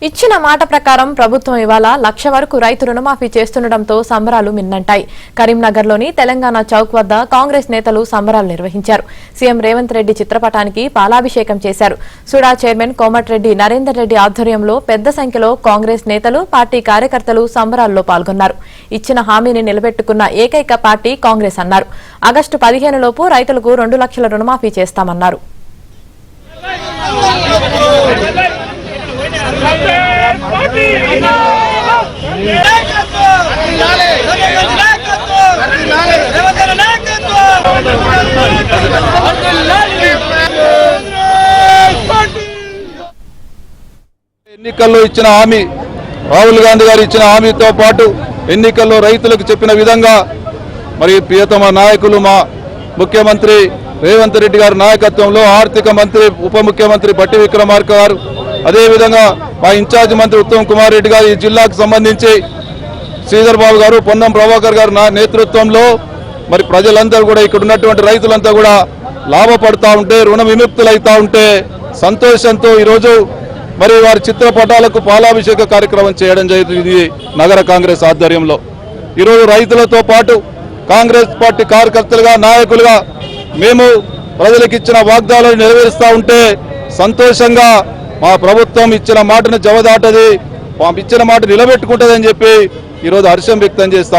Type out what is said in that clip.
ఇచ్చిన మాట ప్రకారం ప్రభుత్వం ఇవాళ 1,00,000 వరకు రైతు రుణమాఫీ చేస్తుండటంతో సంబరాలు మిన్నంటాయి. కరీంనగర్లోని తెలంగాణ చౌక్ వద్ద కాంగ్రెస్ నేతలు సంబరాలు నిర్వహించారు. సీఎం రేవంత్ రెడ్డి చిత్రపటానికి పాలాభిషేకం చేశారు. సుడా చైర్మన్ కోమటిరెడ్డి నరేందర్ రెడ్డి ఆధ్వర్యంలో పెద్ద సంఖ్యలో కాంగ్రెస్ నేతలు, పార్టీ కార్యకర్తలు సంబరాల్లో పాల్గొన్నారు. ఇచ్చిన హామీని నిలబెట్టుకున్న ఏకైక పార్టీ కాంగ్రెస్ అన్నారు. ఆగస్టు 15 లోపు రైతులకు 2 లక్షల రుణమాఫీ చేస్తామన్నారు. ఎన్నికల్లో ఇచ్చిన హామీ, రాహుల్ గాంధీ గారు ఇచ్చిన హామీతో పాటు ఎన్నికల్లో రైతులకు చెప్పిన విధంగా మరి ప్రియతమ నాయకులు మా ముఖ్యమంత్రి రేవంత్ రెడ్డి గారి నాయకత్వంలో ఆర్థిక మంత్రి ఉప ముఖ్యమంత్రి బట్టి విక్రమార్క గారు, అదేవిధంగా మా ఇన్ఛార్జ్ మంత్రి ఉత్తమ్ కుమార్ రెడ్డి గారు, ఈ జిల్లాకు సంబంధించి శ్రీధర్ బాబు గారు, పొన్నం ప్రభాకర్ గారు నేతృత్వంలో మరి ప్రజలందరూ కూడా ఇక్కడ ఉన్నటువంటి రైతులంతా కూడా లాభపడతా ఉంటే, రుణ విముక్తులైతా ఉంటే సంతోషంతో ఈరోజు మరి వారి చిత్రపటాలకు పాలాభిషేక కార్యక్రమం చేయడం జరిగింది నగర కాంగ్రెస్ ఆధ్వర్యంలో. ఈరోజు రైతులతో పాటు కాంగ్రెస్ పార్టీ కార్యకర్తలుగా, నాయకులుగా మేము ప్రజలకు ఇచ్చిన వాగ్దానాలను నెరవేరుస్తూ ఉంటే సంతోషంగా మా ప్రభుత్వం ఇచ్చిన మాటను జవదాటది, ఇచ్చిన మాట నిలబెట్టుకుంటుందని చెప్పి ఈరోజు హర్షం వ్యక్తం చేస్తా